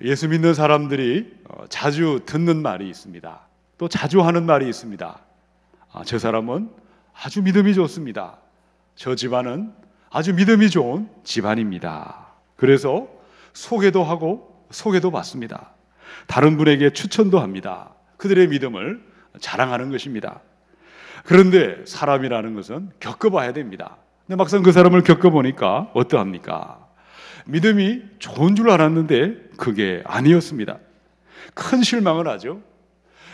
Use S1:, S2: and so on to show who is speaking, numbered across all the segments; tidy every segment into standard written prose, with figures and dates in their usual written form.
S1: 예수 믿는 사람들이 자주 듣는 말이 있습니다. 또 자주 하는 말이 있습니다. 저 사람은 아주 믿음이 좋습니다. 저 집안은 아주 믿음이 좋은 집안입니다. 그래서 소개도 하고 소개도 받습니다. 다른 분에게 추천도 합니다. 그들의 믿음을 자랑하는 것입니다. 그런데 사람이라는 것은 겪어봐야 됩니다. 근데 막상 그 사람을 겪어보니까 어떠합니까? 믿음이 좋은 줄 알았는데 그게 아니었습니다. 큰 실망을 하죠.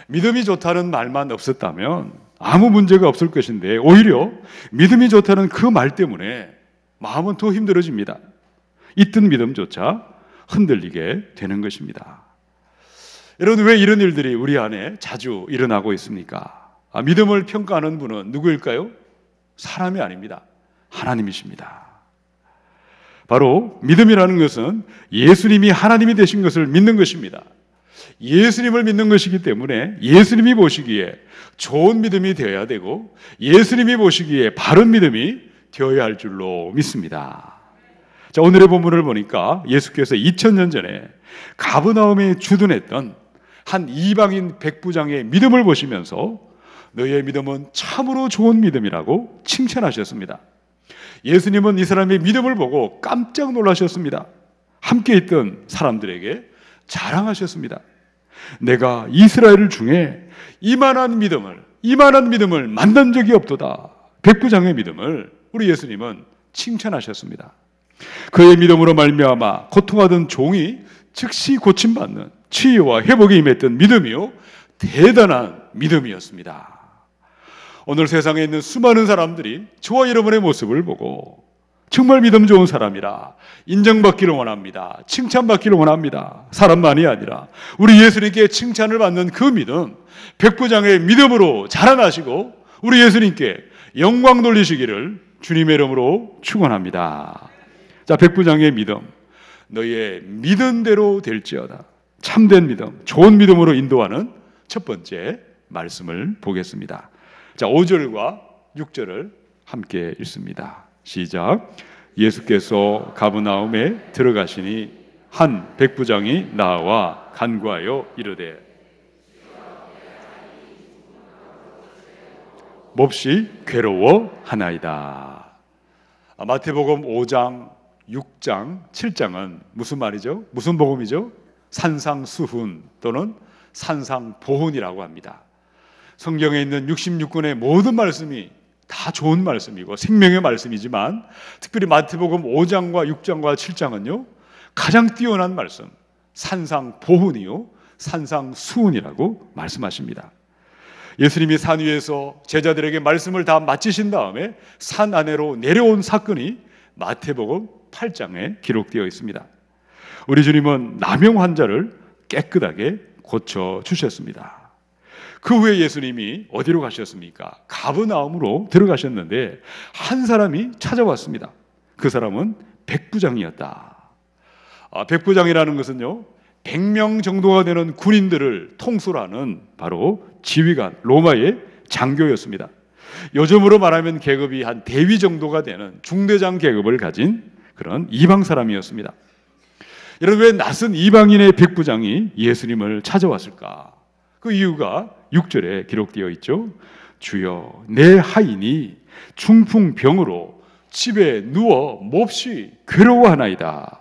S1: 믿음이 좋다는 말만 없었다면 아무 문제가 없을 것인데 오히려 믿음이 좋다는 그 말 때문에 마음은 더 힘들어집니다. 있던 믿음조차 흔들리게 되는 것입니다. 여러분, 왜 이런 일들이 우리 안에 자주 일어나고 있습니까? 믿음을 평가하는 분은 누구일까요? 사람이 아닙니다. 하나님이십니다. 바로 믿음이라는 것은 예수님이 하나님이 되신 것을 믿는 것입니다. 예수님을 믿는 것이기 때문에 예수님이 보시기에 좋은 믿음이 되어야 되고 예수님이 보시기에 바른 믿음이 되어야 할 줄로 믿습니다. 자, 오늘의 본문을 보니까 예수께서 2000년 전에 가버나움에 주둔했던 한 이방인 백부장의 믿음을 보시면서 너희의 믿음은 참으로 좋은 믿음이라고 칭찬하셨습니다. 예수님은 이 사람의 믿음을 보고 깜짝 놀라셨습니다. 함께 있던 사람들에게 자랑하셨습니다. 내가 이스라엘 중에 이만한 믿음을 만난 적이 없도다. 백부장의 믿음을 우리 예수님은 칭찬하셨습니다. 그의 믿음으로 말미암아 고통하던 종이 즉시 고침받는 치유와 회복에 임했던 믿음이요, 대단한 믿음이었습니다. 오늘 세상에 있는 수많은 사람들이 저와 여러분의 모습을 보고 정말 믿음 좋은 사람이라 인정받기를 원합니다. 칭찬받기를 원합니다. 사람만이 아니라 우리 예수님께 칭찬을 받는 그 믿음, 백부장의 믿음으로 자라나시고 우리 예수님께 영광 돌리시기를 주님의 이름으로 축원합니다. 자, 백부장의 믿음, 너희의 믿은 대로 될지어다. 참된 믿음, 좋은 믿음으로 인도하는 첫 번째 말씀을 보겠습니다. 자, 5절과 6절을 함께 읽습니다. 시작. 예수께서 가버나움에 들어가시니 한 백부장이 나와 간구하여 이르되 몹시 괴로워하나이다. 마태복음 5장, 6장, 7장은 무슨 말이죠? 무슨 복음이죠? 산상수훈 또는 산상보훈이라고 합니다. 성경에 있는 66권의 모든 말씀이 다 좋은 말씀이고 생명의 말씀이지만 특별히 마태복음 5장과 6장과 7장은요 가장 뛰어난 말씀, 산상보훈이요 산상수훈이라고 말씀하십니다. 예수님이 산 위에서 제자들에게 말씀을 다 마치신 다음에 산 아래로 내려온 사건이 마태복음 8장에 기록되어 있습니다. 우리 주님은 남용 환자를 깨끗하게 고쳐주셨습니다. 그 후에 예수님이 어디로 가셨습니까? 가버나움으로 들어가셨는데 한 사람이 찾아왔습니다. 그 사람은 백부장이었다. 백부장이라는 것은요 100명 정도가 되는 군인들을 통솔하는 바로 지휘관, 로마의 장교였습니다. 요즘으로 말하면 계급이 한 대위 정도가 되는 중대장 계급을 가진 그런 이방 사람이었습니다. 여러분, 왜 낯선 이방인의 백부장이 예수님을 찾아왔을까? 그 이유가 6절에 기록되어 있죠. 주여, 내 하인이 중풍병으로 집에 누워 몹시 괴로워하나이다.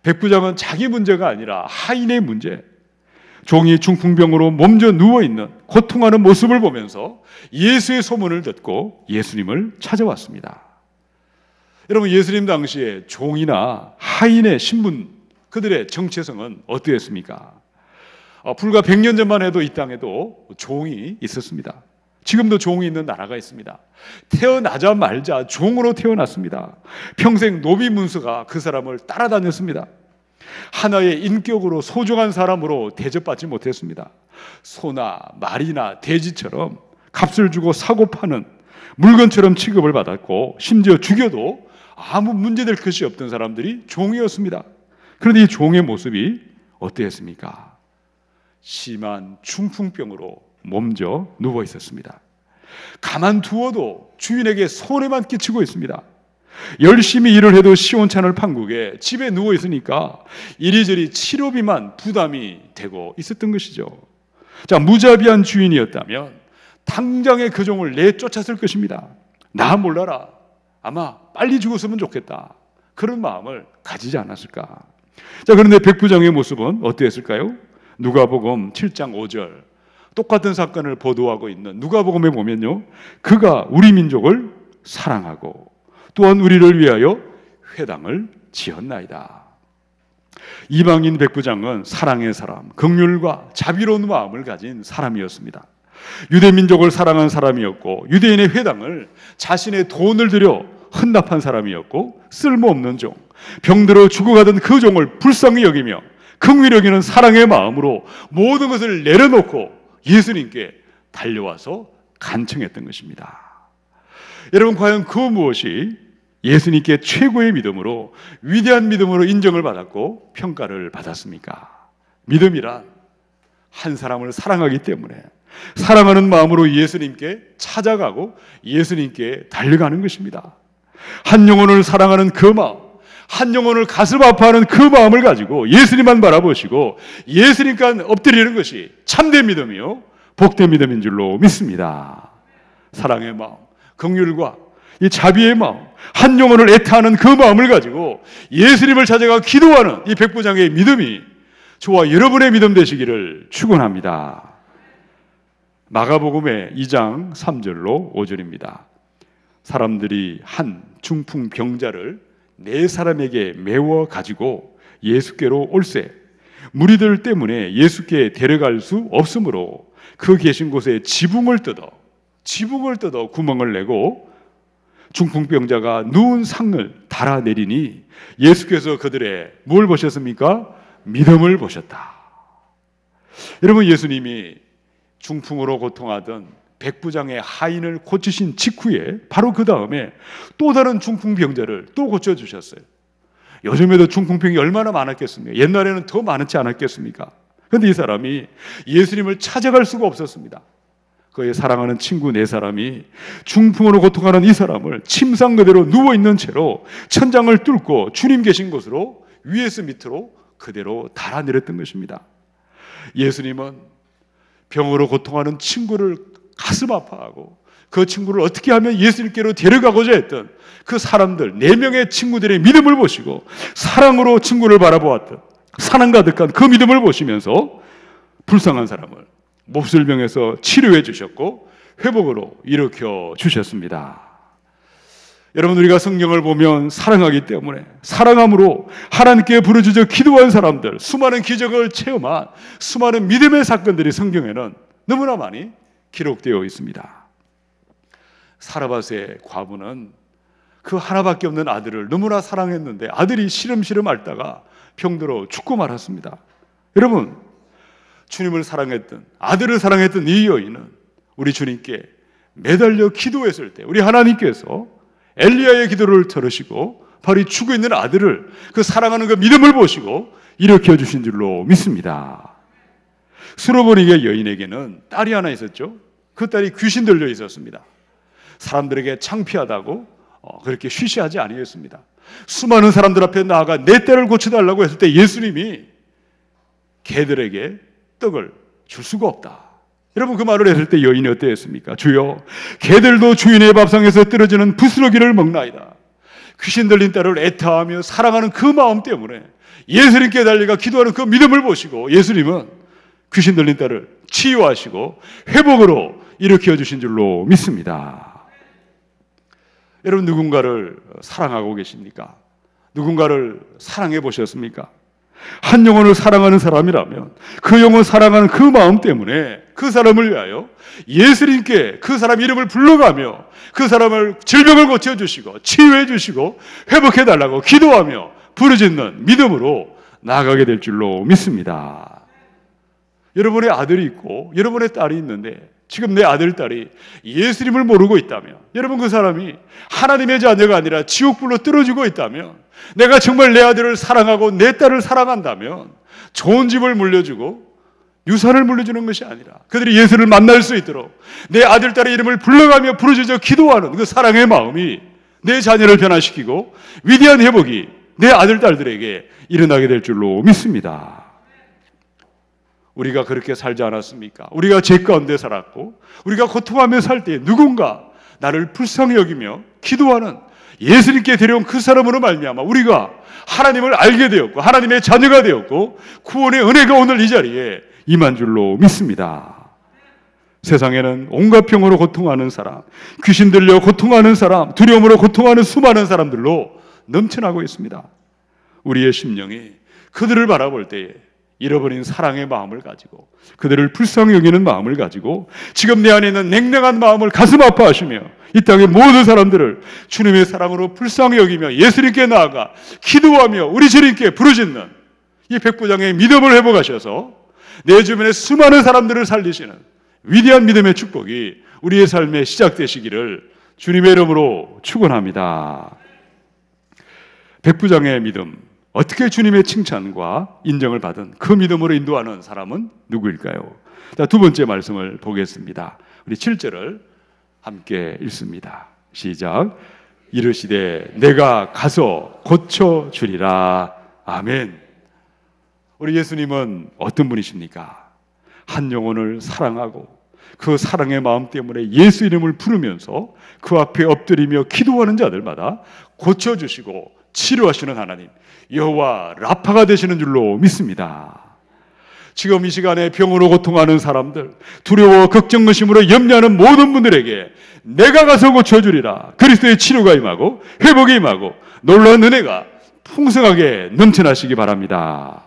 S1: 백부장은 자기 문제가 아니라 하인의 문제, 종이 중풍병으로 몸져 누워있는 고통하는 모습을 보면서 예수의 소문을 듣고 예수님을 찾아왔습니다. 여러분, 예수님 당시에 종이나 하인의 신분, 그들의 정체성은 어떠했습니까? 불과 100년 전만 해도 이 땅에도 종이 있었습니다. 지금도 종이 있는 나라가 있습니다. 태어나자마자 종으로 태어났습니다. 평생 노비 문서가 그 사람을 따라다녔습니다. 하나의 인격으로 소중한 사람으로 대접받지 못했습니다. 소나 말이나 돼지처럼 값을 주고 사고 파는 물건처럼 취급을 받았고 심지어 죽여도 아무 문제될 것이 없던 사람들이 종이었습니다. 그런데 이 종의 모습이 어떠했습니까? 심한 중풍병으로 몸져 누워 있었습니다. 가만두어도 주인에게 손해만 끼치고 있습니다. 열심히 일을 해도 시원찮을 판국에 집에 누워 있으니까 이리저리 치료비만 부담이 되고 있었던 것이죠. 자, 무자비한 주인이었다면 당장에 그 종을 내쫓았을 것입니다. 나 몰라라, 아마 빨리 죽었으면 좋겠다, 그런 마음을 가지지 않았을까. 자, 그런데 백부장의 모습은 어땠을까요? 누가복음 7장 5절, 똑같은 사건을 보도하고 있는 누가복음에 보면요, 그가 우리 민족을 사랑하고 또한 우리를 위하여 회당을 지었나이다. 이방인 백부장은 사랑의 사람, 긍휼과 자비로운 마음을 가진 사람이었습니다. 유대민족을 사랑한 사람이었고, 유대인의 회당을 자신의 돈을 들여 헌납한 사람이었고, 쓸모없는 종, 병들어 죽어가던 그 종을 불쌍히 여기며 긍휼히 여기는 사랑의 마음으로 모든 것을 내려놓고 예수님께 달려와서 간청했던 것입니다. 여러분, 과연 그 무엇이 예수님께 최고의 믿음으로, 위대한 믿음으로 인정을 받았고 평가를 받았습니까? 믿음이란 한 사람을 사랑하기 때문에 사랑하는 마음으로 예수님께 찾아가고 예수님께 달려가는 것입니다. 한 영혼을 사랑하는 그 마음, 한 영혼을 가슴 아파하는 그 마음을 가지고 예수님만 바라보시고 예수님께 엎드리는 것이 참된 믿음이요, 복된 믿음인 줄로 믿습니다. 사랑의 마음, 긍휼과 이 자비의 마음, 한 영혼을 애타하는 그 마음을 가지고 예수님을 찾아가 기도하는 이 백부장의 믿음이 저와 여러분의 믿음 되시기를 축원합니다. 마가복음의 2장 3절로 5절입니다. 사람들이 한 중풍 병자를 4사람에게 메워 가지고 예수께로 올세 무리들 때문에 예수께 데려갈 수 없으므로 그 계신 곳에 지붕을 뜯어 구멍을 내고 중풍병자가 누운 상을 달아내리니 예수께서 그들의 뭘 보셨습니까? 믿음을 보셨다. 여러분, 예수님이 중풍으로 고통하던 백부장의 하인을 고치신 직후에 바로 그 다음에 또 다른 중풍병자를 또 고쳐주셨어요. 요즘에도 중풍병이 얼마나 많았겠습니까? 옛날에는 더 많지 않았겠습니까? 그런데 이 사람이 예수님을 찾아갈 수가 없었습니다. 그의 사랑하는 친구 4사람이 중풍으로 고통하는 이 사람을 침상 그대로 누워있는 채로 천장을 뚫고 주님 계신 곳으로 위에서 밑으로 그대로 달아내렸던 것입니다. 예수님은 병으로 고통하는 친구를 가슴 아파하고 그 친구를 어떻게 하면 예수님께로 데려가고자 했던 그 사람들 4명의 친구들의 믿음을 보시고 사랑으로 친구를 바라보았던 사랑 가득한 그 믿음을 보시면서 불쌍한 사람을 몹쓸 병에서 치료해 주셨고 회복으로 일으켜 주셨습니다. 여러분, 우리가 성경을 보면 사랑하기 때문에 사랑함으로 하나님께 부르짖어 기도한 사람들, 수많은 기적을 체험한 수많은 믿음의 사건들이 성경에는 너무나 많이 기록되어 있습니다. 사라밧의 과부는 그 하나밖에 없는 아들을 너무나 사랑했는데 아들이 시름시름 앓다가 병들어 죽고 말았습니다. 여러분, 주님을 사랑했던, 아들을 사랑했던 이 여인은 우리 주님께 매달려 기도했을 때 우리 하나님께서 엘리야의 기도를 들으시고 바로 죽어 있는 아들을, 그 사랑하는 그 믿음을 보시고 일으켜 주신 줄로 믿습니다. 수로보니게 여인에게는 딸이 하나 있었죠. 그 딸이 귀신 들려 있었습니다. 사람들에게 창피하다고 그렇게 쉬쉬하지 아니했습니다. 수많은 사람들 앞에 나아가 내 딸을 고쳐달라고 했을 때 예수님이 개들에게 떡을 줄 수가 없다. 여러분, 그 말을 했을 때 여인이 어땠습니까? 주여, 개들도 주인의 밥상에서 떨어지는 부스러기를 먹나이다. 귀신 들린 딸을 애타하며 사랑하는 그 마음 때문에 예수님께 달려가 기도하는 그 믿음을 보시고 예수님은 귀신 들린 딸을 치유하시고 회복으로 일으켜 주신 줄로 믿습니다. 여러분, 누군가를 사랑하고 계십니까? 누군가를 사랑해 보셨습니까? 한 영혼을 사랑하는 사람이라면 그 영혼 사랑하는 그 마음 때문에 그 사람을 위하여 예수님께 그 사람 이름을 불러가며 그 사람을 질병을 고쳐주시고 치유해 주시고 회복해 달라고 기도하며 부르짖는 믿음으로 나아가게 될 줄로 믿습니다. 여러분의 아들이 있고 여러분의 딸이 있는데 지금 내 아들, 딸이 예수님을 모르고 있다면, 여러분, 그 사람이 하나님의 자녀가 아니라 지옥불로 떨어지고 있다면, 내가 정말 내 아들을 사랑하고 내 딸을 사랑한다면 좋은 집을 물려주고 유산을 물려주는 것이 아니라 그들이 예수를 만날 수 있도록 내 아들, 딸의 이름을 불러가며 부르짖어 기도하는 그 사랑의 마음이 내 자녀를 변화시키고 위대한 회복이 내 아들, 딸들에게 일어나게 될 줄로 믿습니다. 우리가 그렇게 살지 않았습니까? 우리가 죄 가운데 살았고 우리가 고통하며 살 때 누군가 나를 불쌍히 여기며 기도하는 예수님께 데려온 그 사람으로 말미암아 우리가 하나님을 알게 되었고 하나님의 자녀가 되었고 구원의 은혜가 오늘 이 자리에 임한 줄로 믿습니다. 세상에는 온갖 병으로 고통하는 사람, 귀신 들려 고통하는 사람, 두려움으로 고통하는 수많은 사람들로 넘쳐나고 있습니다. 우리의 심령이 그들을 바라볼 때에 잃어버린 사랑의 마음을 가지고 그들을 불쌍히 여기는 마음을 가지고 지금 내 안에 있는 냉랭한 마음을 가슴 아파하시며 이 땅의 모든 사람들을 주님의 사랑으로 불쌍히 여기며 예수님께 나아가 기도하며 우리 주님께 부르짖는 이 백부장의 믿음을 회복하셔서 내 주변의 수많은 사람들을 살리시는 위대한 믿음의 축복이 우리의 삶에 시작되시기를 주님의 이름으로 축원합니다. 백부장의 믿음, 어떻게 주님의 칭찬과 인정을 받은 그 믿음으로 인도하는 사람은 누구일까요? 자, 두 번째 말씀을 보겠습니다. 우리 7절을 함께 읽습니다. 시작. 이르시되 내가 가서 고쳐주리라. 아멘. 우리 예수님은 어떤 분이십니까? 한 영혼을 사랑하고 그 사랑의 마음 때문에 예수 이름을 부르면서 그 앞에 엎드리며 기도하는 자들마다 고쳐주시고 치료하시는 하나님, 여호와 라파가 되시는 줄로 믿습니다. 지금 이 시간에 병으로 고통하는 사람들, 두려워 걱정 의심으로 염려하는 모든 분들에게 내가 가서 고쳐주리라. 그리스도의 치료가 임하고 회복이 임하고 놀라운 은혜가 풍성하게 넘쳐나시기 바랍니다.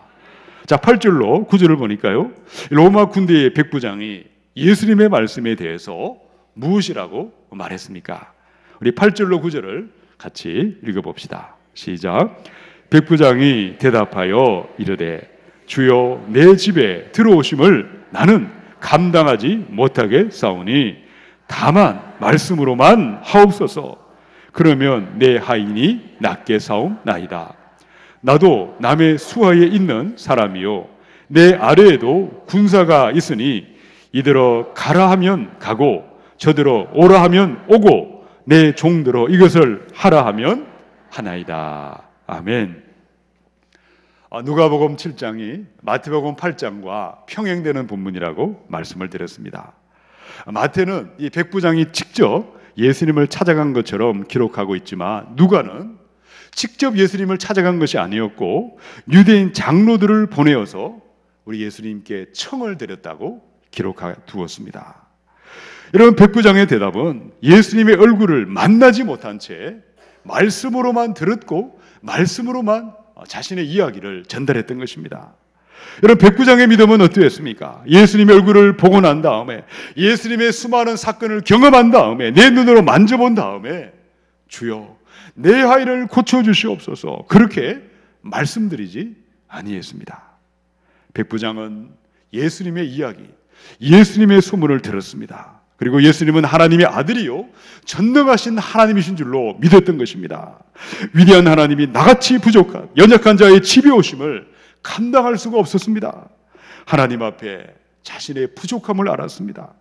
S1: 자, 8절로 9절을 보니까요, 로마 군대의 백부장이 예수님의 말씀에 대해서 무엇이라고 말했습니까? 우리 8절로 9절을 같이 읽어봅시다. 시작. 백부장이 대답하여 이르되 주여 내 집에 들어오심을 나는 감당하지 못하게 싸우니 다만 말씀으로만 하옵소서. 그러면 내 하인이 낫게 사옵나이다. 나도 남의 수하에 있는 사람이요 내 아래에도 군사가 있으니 이들어 가라 하면 가고 저들어 오라 하면 오고 내 종들어 이것을 하라 하면 하나이다. 아멘. 누가복음 7장이 마태복음 8장과 평행되는 본문이라고 말씀을 드렸습니다. 마태는 이 백부장이 직접 예수님을 찾아간 것처럼 기록하고 있지만 누가는 직접 예수님을 찾아간 것이 아니었고 유대인 장로들을 보내어서 우리 예수님께 청을 드렸다고 기록해 두었습니다. 여러분, 백부장의 대답은 예수님의 얼굴을 만나지 못한 채 말씀으로만 들었고 말씀으로만 자신의 이야기를 전달했던 것입니다. 여러분, 백부장의 믿음은 어떠했습니까? 예수님의 얼굴을 보고 난 다음에 예수님의 수많은 사건을 경험한 다음에 내 눈으로 만져본 다음에 주여 내 하인을 고쳐주시옵소서 그렇게 말씀드리지 아니했습니다. 백부장은 예수님의 이야기, 예수님의 소문을 들었습니다. 그리고 예수님은 하나님의 아들이요 전능하신 하나님이신 줄로 믿었던 것입니다. 위대한 하나님이 나같이 부족한 연약한 자의 집에 오심을 감당할 수가 없었습니다. 하나님 앞에 자신의 부족함을 알았습니다.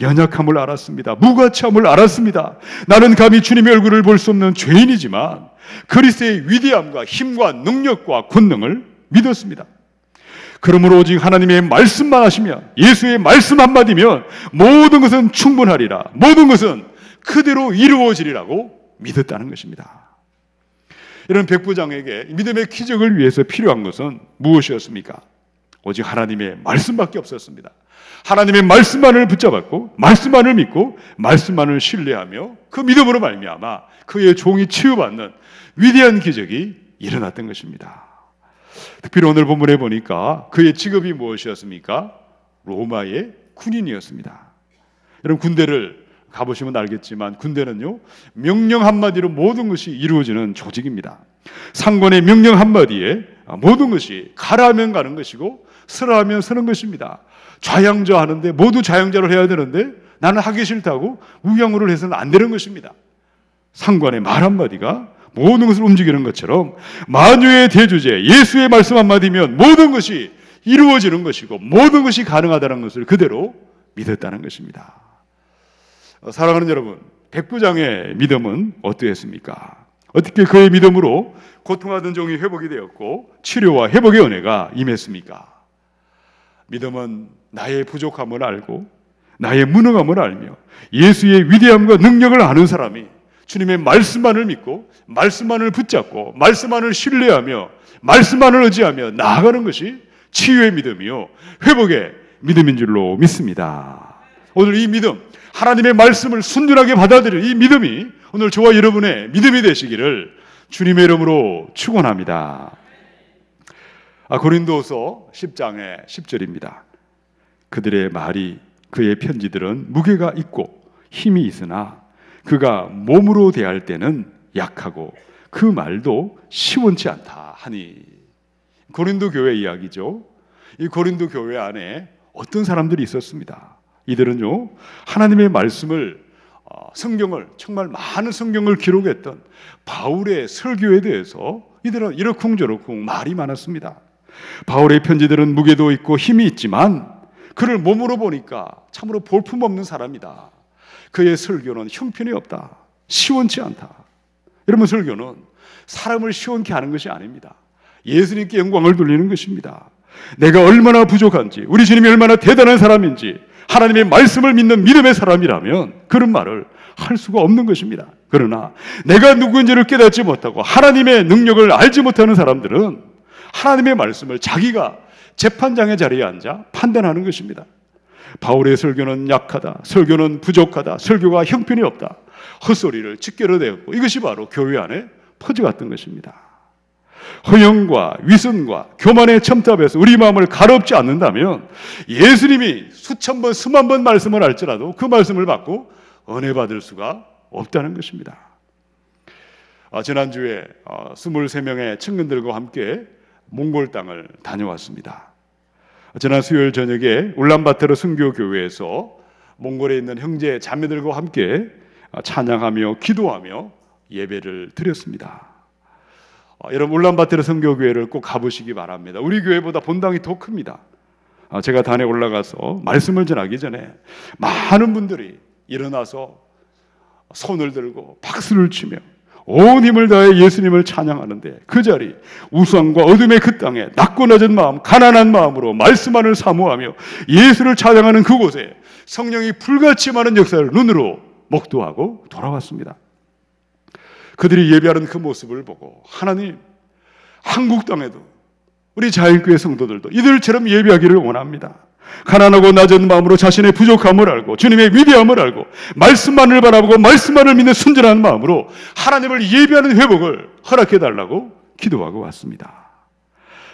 S1: 연약함을 알았습니다. 무가치함을 알았습니다. 나는 감히 주님의 얼굴을 볼 수 없는 죄인이지만 그리스도의 위대함과 힘과 능력과 권능을 믿었습니다. 그러므로 오직 하나님의 말씀만 하시면, 예수의 말씀 한마디면 모든 것은 충분하리라, 모든 것은 그대로 이루어지리라고 믿었다는 것입니다. 이런 백부장에게 믿음의 기적을 위해서 필요한 것은 무엇이었습니까? 오직 하나님의 말씀밖에 없었습니다. 하나님의 말씀만을 붙잡았고 말씀만을 믿고 말씀만을 신뢰하며 그 믿음으로 말미암아 그의 종이 치유받는 위대한 기적이 일어났던 것입니다. 특별히 오늘 본문에 보니까 그의 직업이 무엇이었습니까? 로마의 군인이었습니다. 여러분, 군대를 가보시면 알겠지만 군대는요 명령 한마디로 모든 것이 이루어지는 조직입니다. 상관의 명령 한마디에 모든 것이 가라 하면 가는 것이고 서라 하면 서는 것입니다. 좌양자 하는데 모두 좌양자를 해야 되는데 나는 하기 싫다고 우양우를 해서는 안 되는 것입니다. 상관의 말 한마디가 모든 것을 움직이는 것처럼 만유의 대주제 예수의 말씀 한마디면 모든 것이 이루어지는 것이고 모든 것이 가능하다는 것을 그대로 믿었다는 것입니다. 사랑하는 여러분, 백부장의 믿음은 어떠했습니까? 어떻게 그의 믿음으로 고통하던 종이 회복이 되었고 치료와 회복의 은혜가 임했습니까? 믿음은 나의 부족함을 알고 나의 무능함을 알며 예수의 위대함과 능력을 아는 사람이 주님의 말씀만을 믿고 말씀만을 붙잡고 말씀만을 신뢰하며 말씀만을 의지하며 나아가는 것이 치유의 믿음이요 회복의 믿음인 줄로 믿습니다. 오늘 이 믿음, 하나님의 말씀을 순전하게 받아들일 이 믿음이 오늘 저와 여러분의 믿음이 되시기를 주님의 이름으로 축원합니다. 고린도서 10장의 10절입니다. 그들의 말이 그의 편지들은 무게가 있고 힘이 있으나 그가 몸으로 대할 때는 약하고 그 말도 시원치 않다 하니. 고린도 교회 이야기죠. 이 고린도 교회 안에 어떤 사람들이 있었습니다. 이들은요 하나님의 말씀을 성경을 정말 많은 성경을 기록했던 바울의 설교에 대해서 이들은 이러쿵저러쿵 말이 많았습니다. 바울의 편지들은 무게도 있고 힘이 있지만 그를 몸으로 보니까 참으로 볼품없는 사람이다. 그의 설교는 형편이 없다. 시원치 않다. 여러분, 설교는 사람을 시원케 하는 것이 아닙니다. 예수님께 영광을 돌리는 것입니다. 내가 얼마나 부족한지, 우리 주님이 얼마나 대단한 사람인지, 하나님의 말씀을 믿는 믿음의 사람이라면 그런 말을 할 수가 없는 것입니다. 그러나 내가 누구인지를 깨닫지 못하고 하나님의 능력을 알지 못하는 사람들은 하나님의 말씀을 자기가 재판장의 자리에 앉아 판단하는 것입니다. 바울의 설교는 약하다, 설교는 부족하다, 설교가 형편이 없다, 헛소리를 찌끄러대었고 이것이 바로 교회 안에 퍼져갔던 것입니다. 허영과 위선과 교만의 첨탑에서 우리 마음을 가롭지 않는다면 예수님이 수천 번 수만 번 말씀을 할지라도 그 말씀을 받고 은혜 받을 수가 없다는 것입니다. 지난주에 23명의 청년들과 함께 몽골 땅을 다녀왔습니다. 지난 수요일 저녁에 울란바토르 순교교회에서 몽골에 있는 형제 자매들과 함께 찬양하며 기도하며 예배를 드렸습니다. 여러분, 울란바토르 선교교회를 꼭 가보시기 바랍니다. 우리 교회보다 본당이 더 큽니다. 제가 단에 올라가서 말씀을 전하기 전에 많은 분들이 일어나서 손을 들고 박수를 치며 온 힘을 다해 예수님을 찬양하는데, 그 자리 우상과 어둠의 그 땅에 낮고 낮은 마음, 가난한 마음으로 말씀만을 사모하며 예수를 찬양하는 그곳에 성령이 불같이 많은 역사를 눈으로 목도하고 돌아왔습니다. 그들이 예배하는 그 모습을 보고 하나님, 한국 땅에도 우리 자연교회 성도들도 이들처럼 예배하기를 원합니다. 가난하고 낮은 마음으로 자신의 부족함을 알고 주님의 위대함을 알고 말씀만을 바라보고 말씀만을 믿는 순전한 마음으로 하나님을 예배하는 회복을 허락해달라고 기도하고 왔습니다.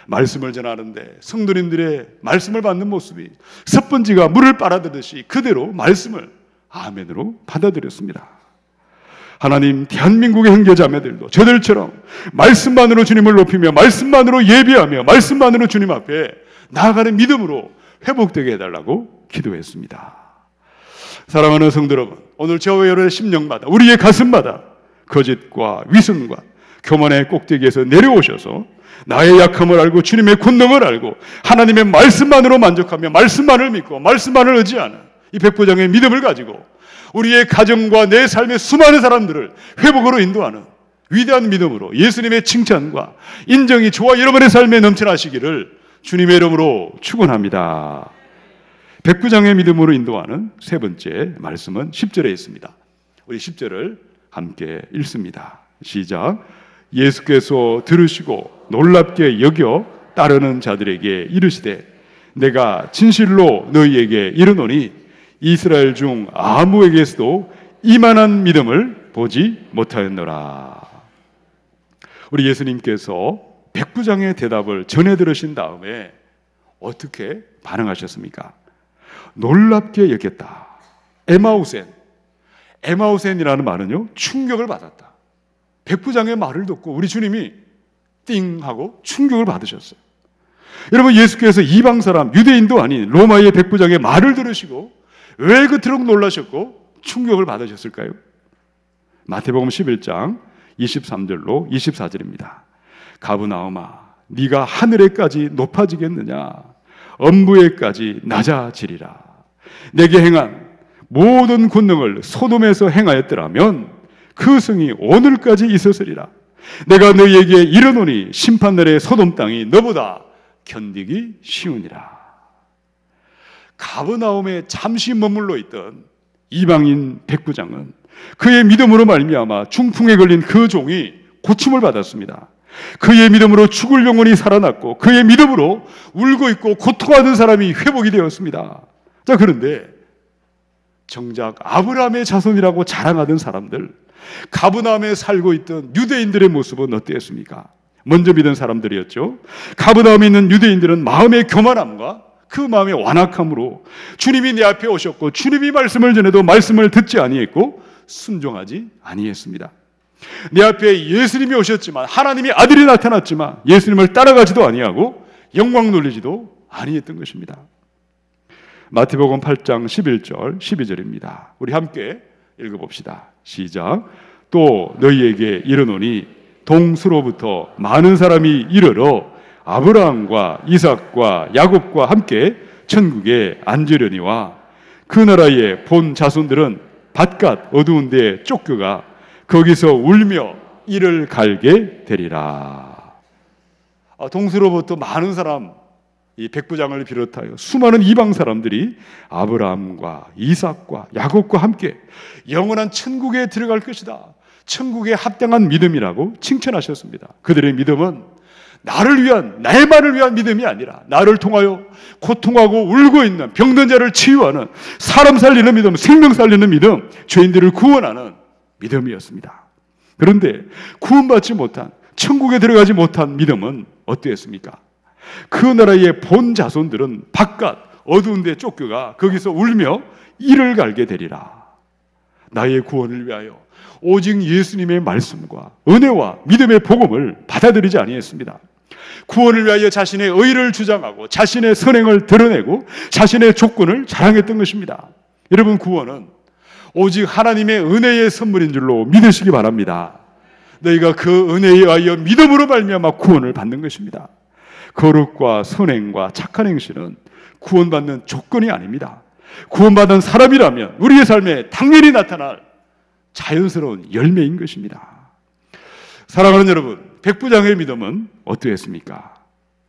S1: 말씀을 전하는데 성도님들의 말씀을 받는 모습이 스펀지가 물을 빨아들듯이 그대로 말씀을 아멘으로 받아들였습니다. 하나님, 대한민국의 형제자매들도 저들처럼 말씀만으로 주님을 높이며 말씀만으로 예배하며 말씀만으로 주님 앞에 나아가는 믿음으로 회복되게 해달라고 기도했습니다. 사랑하는 성도 여러분, 오늘 저와 여러분의 심령마다, 우리의 가슴마다 거짓과 위선과 교만의 꼭대기에서 내려오셔서 나의 약함을 알고 주님의 권능을 알고 하나님의 말씀만으로 만족하며 말씀만을 믿고 말씀만을 의지하는 이 백부장의 믿음을 가지고 우리의 가정과 내 삶의 수많은 사람들을 회복으로 인도하는 위대한 믿음으로 예수님의 칭찬과 인정이 저와 여러분의 삶에 넘쳐나시기를 주님의 이름으로 축원합니다. 백부장의 믿음으로 인도하는 세 번째 말씀은 10절에 있습니다. 우리 10절을 함께 읽습니다. 시작. 예수께서 들으시고 놀랍게 여겨 따르는 자들에게 이르시되 내가 진실로 너희에게 이르노니 이스라엘 중 아무에게서도 이만한 믿음을 보지 못하였노라. 우리 예수님께서 백부장의 대답을 전해 들으신 다음에 어떻게 반응하셨습니까? 놀랍게 여겼다. 에마우센이라는 말은요, 충격을 받았다. 백부장의 말을 듣고 우리 주님이 띵 하고 충격을 받으셨어요. 여러분, 예수께서 이방 사람, 유대인도 아닌 로마의 백부장의 말을 들으시고 왜 그토록 놀라셨고 충격을 받으셨을까요? 마태복음 11장 23절로 24절입니다. 가브나움아, 네가 하늘에까지 높아지겠느냐? 엄부에까지 낮아지리라. 내게 행한 모든 권능을 소돔에서 행하였더라면 그 성이 오늘까지 있었으리라. 내가 너희에게 이르노니 심판날의 소돔 땅이 너보다 견디기 쉬우니라. 가버나움에 잠시 머물러 있던 이방인 백부장은 그의 믿음으로 말미암아 중풍에 걸린 그 종이 고침을 받았습니다. 그의 믿음으로 죽을 영혼이 살아났고 그의 믿음으로 울고 있고 고통하는 사람이 회복이 되었습니다. 자, 그런데 정작 아브라함의 자손이라고 자랑하던 사람들, 가버나움에 살고 있던 유대인들의 모습은 어땠습니까? 먼저 믿은 사람들이었죠. 가버나움에 있는 유대인들은 마음의 교만함과 그 마음의 완악함으로 주님이 내 앞에 오셨고 주님이 말씀을 전해도 말씀을 듣지 아니했고 순종하지 아니했습니다. 내 앞에 예수님이 오셨지만, 하나님이 아들이 나타났지만 예수님을 따라가지도 아니하고 영광 돌리지도 아니했던 것입니다. 마태복음 8장 11절 12절입니다. 우리 함께 읽어봅시다. 시작. 또 너희에게 이르노니 동서로부터 많은 사람이 이르러 아브라함과 이삭과 야곱과 함께 천국에 앉으려니와 그 나라의 본 자손들은 밭갓 어두운 데에 쫓겨가 거기서 울며 이를 갈게 되리라. 동서로부터 많은 사람, 이 백부장을 비롯하여 수많은 이방 사람들이 아브라함과 이삭과 야곱과 함께 영원한 천국에 들어갈 것이다. 천국에 합당한 믿음이라고 칭찬하셨습니다. 그들의 믿음은 나를 위한, 나의만을 위한 믿음이 아니라 나를 통하여 고통하고 울고 있는 병든 자를 치유하는, 사람 살리는 믿음, 생명 살리는 믿음, 죄인들을 구원하는 믿음이었습니다. 그런데 구원받지 못한, 천국에 들어가지 못한 믿음은 어떠했습니까? 그 나라의 본 자손들은 바깥 어두운 데 쫓겨가 거기서 울며 이를 갈게 되리라. 나의 구원을 위하여 오직 예수님의 말씀과 은혜와 믿음의 복음을 받아들이지 아니했습니다. 구원을 위하여 자신의 의를 주장하고 자신의 선행을 드러내고 자신의 조건을 자랑했던 것입니다. 여러분, 구원은 오직 하나님의 은혜의 선물인 줄로 믿으시기 바랍니다. 너희가 그 은혜에 의하여 믿음으로 말미암아 구원을 받는 것입니다. 거룩과 선행과 착한 행실은 구원받는 조건이 아닙니다. 구원받은 사람이라면 우리의 삶에 당연히 나타날 자연스러운 열매인 것입니다. 사랑하는 여러분, 백부장의 믿음은 어떠했습니까?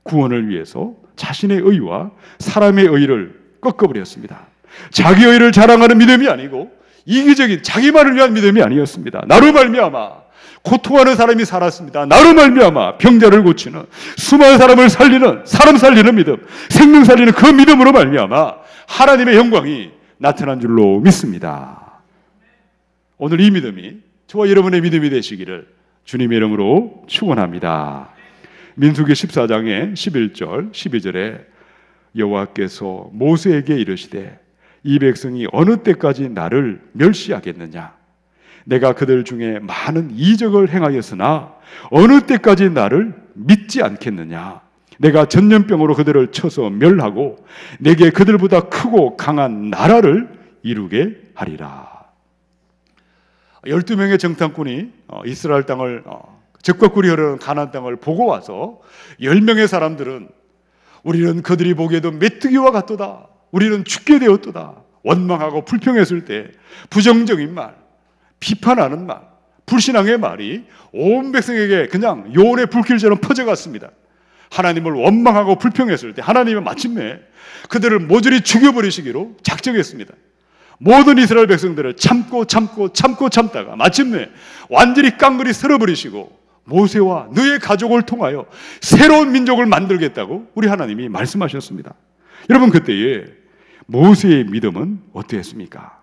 S1: 구원을 위해서 자신의 의와 사람의 의를 꺾어버렸습니다. 자기 의를 자랑하는 믿음이 아니고 이기적인 자기만을 위한 믿음이 아니었습니다. 나로 말미암아 고통하는 사람이 살았습니다. 나로 말미암아 병자를 고치는, 수많은 사람을 살리는, 사람 살리는 믿음, 생명 살리는 그 믿음으로 말미암아 하나님의 영광이 나타난 줄로 믿습니다. 오늘 이 믿음이 저와 여러분의 믿음이 되시기를 주님의 이름으로 축원합니다. 민수기 14장의 11절 12절에 여호와께서 모세에게 이르시되 이 백성이 어느 때까지 나를 멸시하겠느냐? 내가 그들 중에 많은 이적을 행하였으나 어느 때까지 나를 믿지 않겠느냐? 내가 전염병으로 그들을 쳐서 멸하고 내게 그들보다 크고 강한 나라를 이루게 하리라. 12명의 정탐꾼이 이스라엘 땅을, 적과 꿀이 흐르는 가나안 땅을 보고 와서 10명의 사람들은 우리는 그들이 보기에도 메뚜기와 같도다, 우리는 죽게 되었도다, 원망하고 불평했을 때 부정적인 말, 비판하는 말, 불신앙의 말이 온 백성에게 그냥 요온의 불길처럼 퍼져갔습니다. 하나님을 원망하고 불평했을 때 하나님은 마침내 그들을 모조리 죽여버리시기로 작정했습니다. 모든 이스라엘 백성들을 참다가 마침내 완전히 깡그리 쓸어버리시고 모세와 너의 가족을 통하여 새로운 민족을 만들겠다고 우리 하나님이 말씀하셨습니다. 여러분, 그때에 모세의 믿음은 어떠했습니까?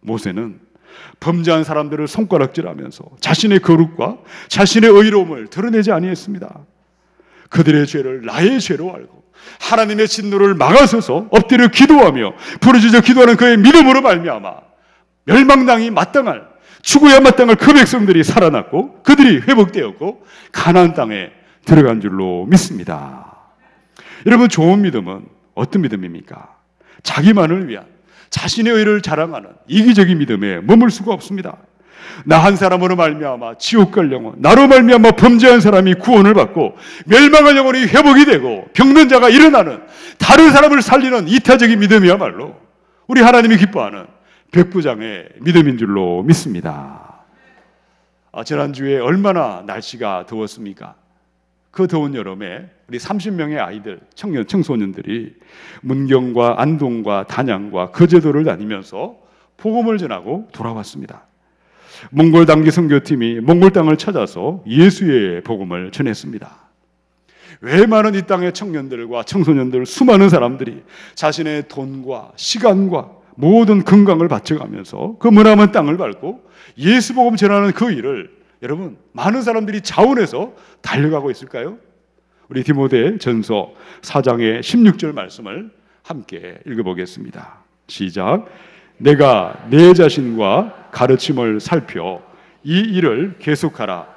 S1: 모세는 범죄한 사람들을 손가락질하면서 자신의 거룩과 자신의 의로움을 드러내지 아니했습니다. 그들의 죄를 나의 죄로 알고 하나님의 진노를 막아서서 엎드려 기도하며 부르짖어 기도하는 그의 믿음으로 말미암아 멸망당이 마땅할, 죽어야 마땅할 그 백성들이 살아났고 그들이 회복되었고 가나안 땅에 들어간 줄로 믿습니다. 여러분, 좋은 믿음은 어떤 믿음입니까? 자기만을 위한, 자신의 의를 자랑하는 이기적인 믿음에 머물 수가 없습니다. 나 한 사람으로 말미암아 지옥 갈 영혼, 나로 말미암아 범죄한 사람이 구원을 받고 멸망한 영혼이 회복이 되고 병든 자가 일어나는, 다른 사람을 살리는 이타적인 믿음이야말로 우리 하나님이 기뻐하는 백부장의 믿음인 줄로 믿습니다. 지난주에 얼마나 날씨가 더웠습니까? 그 더운 여름에 우리 30명의 아이들, 청소년들이 문경과 안동과 단양과 거제도를 다니면서 복음을 전하고 돌아왔습니다. 몽골 단기 선교팀이 몽골 땅을 찾아서 예수의 복음을 전했습니다. 왜 많은 이 땅의 청년들과 청소년들, 수많은 사람들이 자신의 돈과 시간과 모든 건강을 바쳐가면서 그 머나먼 땅을 밟고 예수 복음 전하는 그 일을 여러분 많은 사람들이 자원해서 달려가고 있을까요? 우리 디모데 전서 4장의 16절 말씀을 함께 읽어보겠습니다. 시작. 내가 내 자신과 가르침을 살펴 이 일을 계속하라.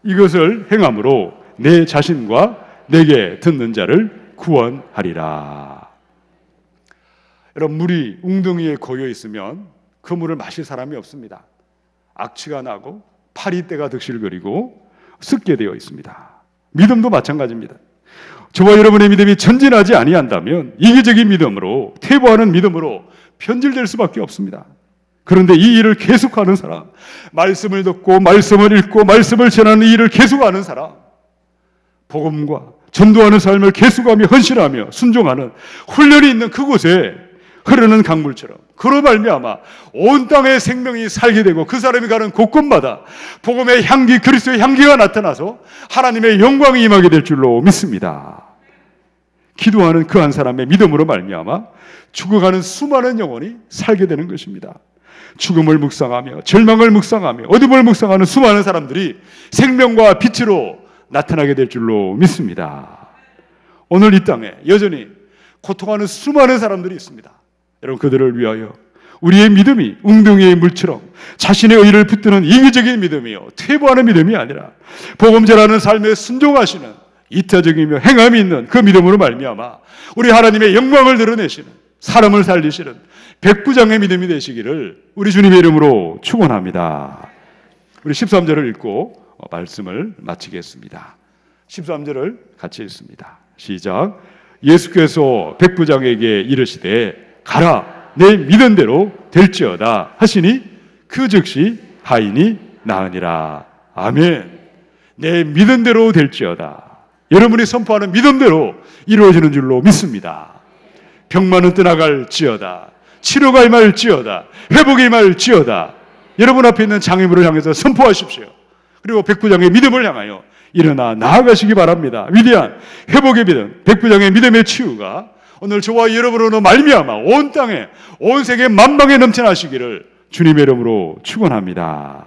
S1: 이것을 행함으로 내 자신과 내게 듣는 자를 구원하리라. 여러분, 물이 웅덩이에 고여 있으면 그 물을 마실 사람이 없습니다. 악취가 나고 파리때가 득실거리고 습게 되어 있습니다. 믿음도 마찬가지입니다. 저와 여러분의 믿음이 전진하지 아니한다면 이기적인 믿음으로, 퇴보하는 믿음으로 변질될 수밖에 없습니다. 그런데 이 일을 계속하는 사람, 말씀을 듣고 말씀을 읽고 말씀을 전하는 이 일을 계속하는 사람, 복음과 전도하는 삶을 계속하며 헌신하며 순종하는 훈련이 있는 그곳에 흐르는 강물처럼 그로 말미암아 온 땅의 생명이 살게 되고 그 사람이 가는 곳곳마다 복음의 향기, 그리스도의 향기가 나타나서 하나님의 영광이 임하게 될 줄로 믿습니다. 기도하는 그 한 사람의 믿음으로 말미암아 죽어가는 수많은 영혼이 살게 되는 것입니다. 죽음을 묵상하며 절망을 묵상하며 어둠을 묵상하는 수많은 사람들이 생명과 빛으로 나타나게 될 줄로 믿습니다. 오늘 이 땅에 여전히 고통하는 수많은 사람들이 있습니다. 여러분, 그들을 위하여 우리의 믿음이 웅덩이의 물처럼 자신의 의를 붙드는 이기적인 믿음이요, 퇴보하는 믿음이 아니라 복음 전하는 삶에 순종하시는 이타적이며 행함이 있는 그 믿음으로 말미암아 우리 하나님의 영광을 드러내시는, 사람을 살리시는 백부장의 믿음이 되시기를 우리 주님의 이름으로 축원합니다. 우리 13절을 읽고 말씀을 마치겠습니다. 13절을 같이 읽습니다. 시작. 예수께서 백부장에게 이르시되 가라, 내 믿은 대로 될지어다 하시니 그 즉시 하인이 나으니라. 아멘. 내 믿은 대로 될지어다. 여러분이 선포하는 믿음대로 이루어지는 줄로 믿습니다. 병만은 떠나갈지어다. 치료가 임할지어다. 회복이 임할지어다. 여러분 앞에 있는 장애물을 향해서 선포하십시오. 그리고 백부장의 믿음을 향하여 일어나 나아가시기 바랍니다. 위대한 회복의 믿음, 백부장의 믿음의 치유가 오늘 저와 여러분으로 말미암아 온 땅에, 온 세계 만방에 넘쳐나시기를 주님의 이름으로 축원합니다.